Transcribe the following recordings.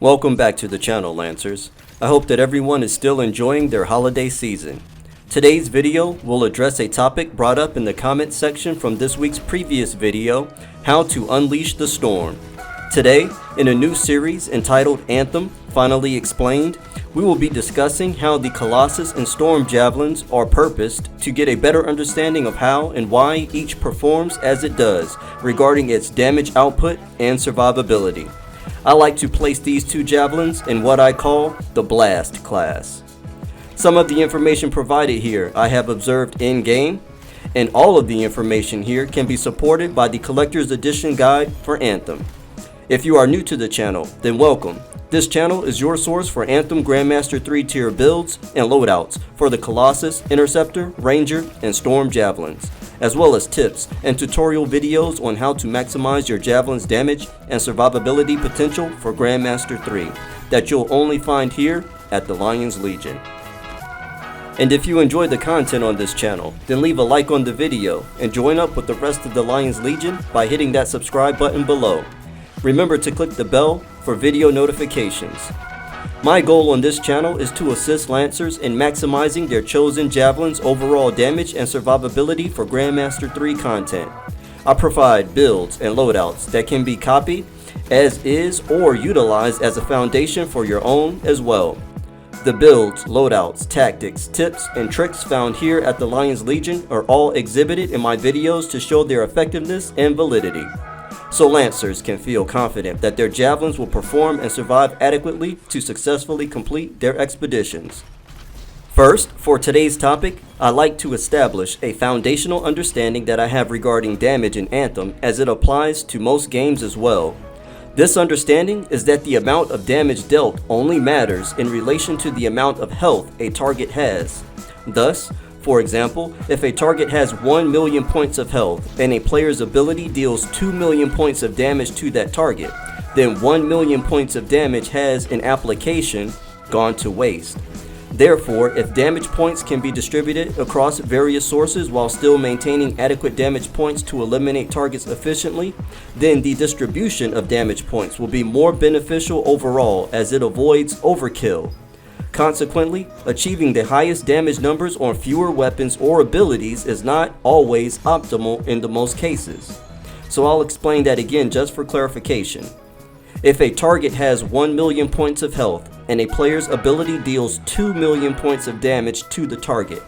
Welcome back to the channel, Lancers. I hope that everyone is still enjoying their holiday season. Today's video will address a topic brought up in the comment section from this week's previous video, how to unleash the storm. Today, in a new series entitled Anthem, Finally Explained, we will be discussing how the Colossus and Storm javelins are purposed to get a better understanding of how and why each performs as it does regarding its damage output and survivability. I like to place these two javelins in what I call the Blast class. Some of the information provided here I have observed in-game, and all of the information here can be supported by the Collector's Edition Guide for Anthem. If you are new to the channel, then welcome. This channel is your source for Anthem Grandmaster 3 tier builds and loadouts for the Colossus, Interceptor, Ranger, and Storm javelins, as well as tips and tutorial videos on how to maximize your javelin's damage and survivability potential for Grandmaster 3 that you'll only find here at the Lion's Legion. And if you enjoyed the content on this channel, then leave a like on the video and join up with the rest of the Lion's Legion by hitting that subscribe button below. Remember to click the bell for video notifications. My goal on this channel is to assist Lancers in maximizing their chosen javelin's overall damage and survivability for Grandmaster 3 content. I provide builds and loadouts that can be copied as is or utilized as a foundation for your own as well. The builds, loadouts, tactics, tips, and tricks found here at the Lion's Legion are all exhibited in my videos to show their effectiveness and validity, so Lancers can feel confident that their javelins will perform and survive adequately to successfully complete their expeditions. First, for today's topic, I like to establish a foundational understanding that I have regarding damage in Anthem as it applies to most games as well. This understanding is that the amount of damage dealt only matters in relation to the amount of health a target has. Thus, for example, if a target has 1 million points of health and a player's ability deals 2 million points of damage to that target, then 1 million points of damage has in application gone to waste. Therefore, if damage points can be distributed across various sources while still maintaining adequate damage points to eliminate targets efficiently, then the distribution of damage points will be more beneficial overall as it avoids overkill. Consequently, achieving the highest damage numbers on fewer weapons or abilities is not always optimal in the most cases. So I'll explain that again just for clarification. If a target has 1 million points of health and a player's ability deals 2 million points of damage to the target,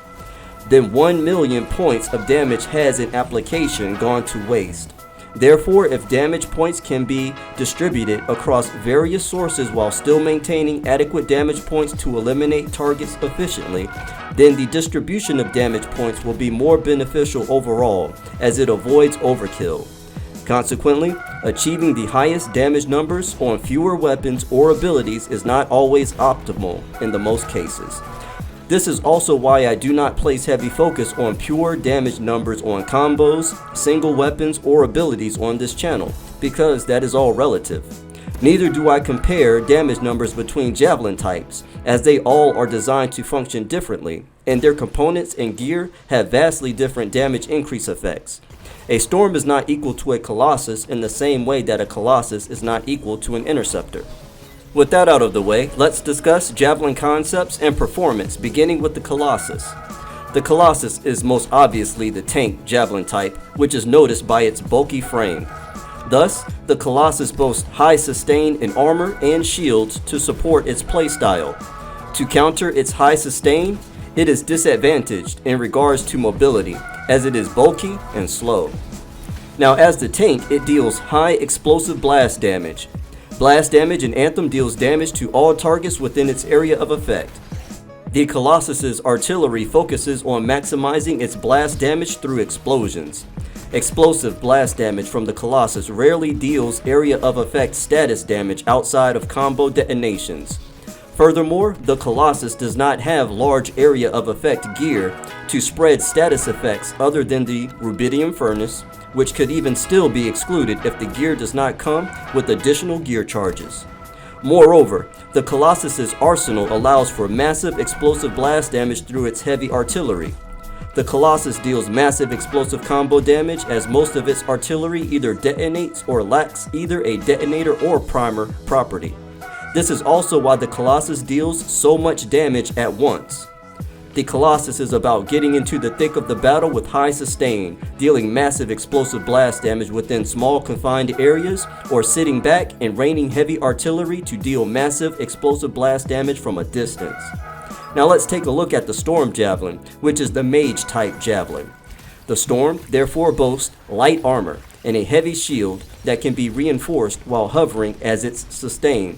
then 1 million points of damage has in application gone to waste. Therefore, if damage points can be distributed across various sources while still maintaining adequate damage points to eliminate targets efficiently, then the distribution of damage points will be more beneficial overall as it avoids overkill. Consequently, achieving the highest damage numbers on fewer weapons or abilities is not always optimal in the most cases. This is also why I do not place heavy focus on pure damage numbers on combos, single weapons, or abilities on this channel, because that is all relative. Neither do I compare damage numbers between javelin types, as they all are designed to function differently, and their components and gear have vastly different damage increase effects. A Storm is not equal to a Colossus in the same way that a Colossus is not equal to an Interceptor. With that out of the way, let's discuss javelin concepts and performance, beginning with the Colossus. The Colossus is most obviously the tank javelin type, which is noticed by its bulky frame. Thus, the Colossus boasts high sustain in armor and shields to support its playstyle. To counter its high sustain, it is disadvantaged in regards to mobility, as it is bulky and slow. Now, as the tank, it deals high explosive blast damage. Blast damage in Anthem deals damage to all targets within its area of effect. The Colossus's artillery focuses on maximizing its blast damage through explosions. Explosive blast damage from the Colossus rarely deals area of effect status damage outside of combo detonations. Furthermore, the Colossus does not have large area of effect gear to spread status effects other than the rubidium furnace, which could even still be excluded if the gear does not come with additional gear charges. Moreover, the Colossus's arsenal allows for massive explosive blast damage through its heavy artillery. The Colossus deals massive explosive combo damage as most of its artillery either detonates or lacks either a detonator or primer property. This is also why the Colossus deals so much damage at once. The Colossus is about getting into the thick of the battle with high sustain, dealing massive explosive blast damage within small confined areas, or sitting back and raining heavy artillery to deal massive explosive blast damage from a distance. Now let's take a look at the Storm Javelin, which is the mage type javelin. The Storm therefore boasts light armor and a heavy shield that can be reinforced while hovering as it's sustained.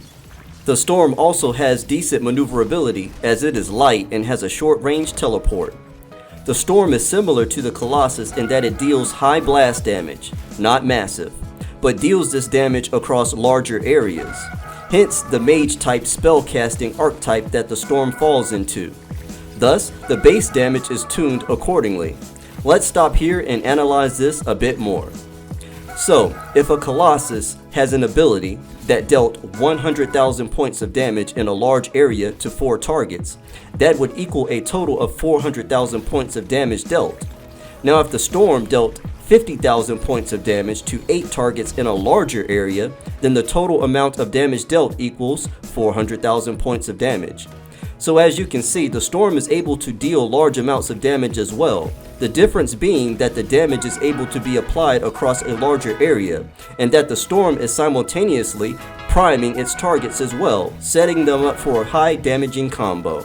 The Storm also has decent maneuverability as it is light and has a short range teleport. The Storm is similar to the Colossus in that it deals high blast damage, not massive, but deals this damage across larger areas. Hence the mage type spellcasting archetype that the Storm falls into. Thus, the base damage is tuned accordingly. Let's stop here and analyze this a bit more. So, if a Colossus has an ability that dealt 100,000 points of damage in a large area to 4 targets, that would equal a total of 400,000 points of damage dealt. Now if the Storm dealt 50,000 points of damage to 8 targets in a larger area, then the total amount of damage dealt equals 400,000 points of damage. So as you can see, the Storm is able to deal large amounts of damage as well. The difference being that the damage is able to be applied across a larger area, and that the Storm is simultaneously priming its targets as well, setting them up for a high damaging combo.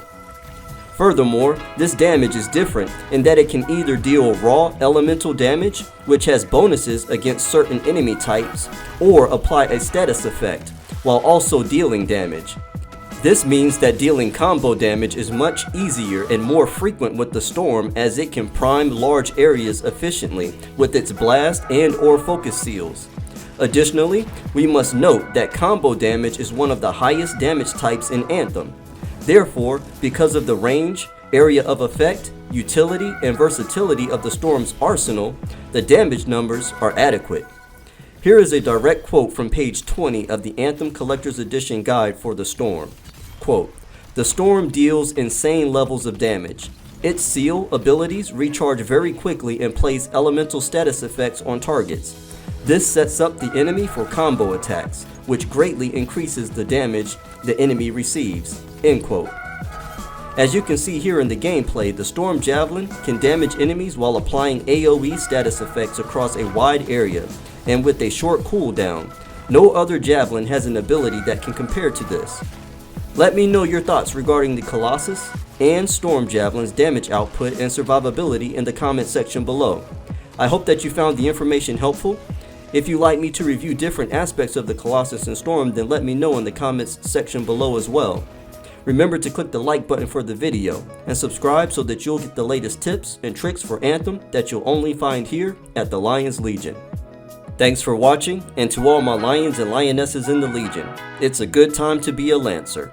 Furthermore, this damage is different in that it can either deal raw elemental damage, which has bonuses against certain enemy types, or apply a status effect, while also dealing damage. This means that dealing combo damage is much easier and more frequent with the Storm, as it can prime large areas efficiently with its blast and or focus seals. Additionally, we must note that combo damage is one of the highest damage types in Anthem. Therefore, because of the range, area of effect, utility, and versatility of the Storm's arsenal, the damage numbers are adequate. Here is a direct quote from page 20 of the Anthem Collector's Edition Guide for the Storm. Quote, "The Storm deals insane levels of damage. Its seal abilities recharge very quickly and place elemental status effects on targets. This sets up the enemy for combo attacks, which greatly increases the damage the enemy receives." End quote. As you can see here in the gameplay, the Storm Javelin can damage enemies while applying AoE status effects across a wide area, and with a short cooldown. No other Javelin has an ability that can compare to this. Let me know your thoughts regarding the Colossus and Storm Javelin's damage output and survivability in the comment section below. I hope that you found the information helpful. If you'd like me to review different aspects of the Colossus and Storm, then let me know in the comments section below as well. Remember to click the like button for the video and subscribe so that you'll get the latest tips and tricks for Anthem that you'll only find here at the Lions Legion. Thanks for watching, and to all my lions and lionesses in the Legion, it's a good time to be a Lancer.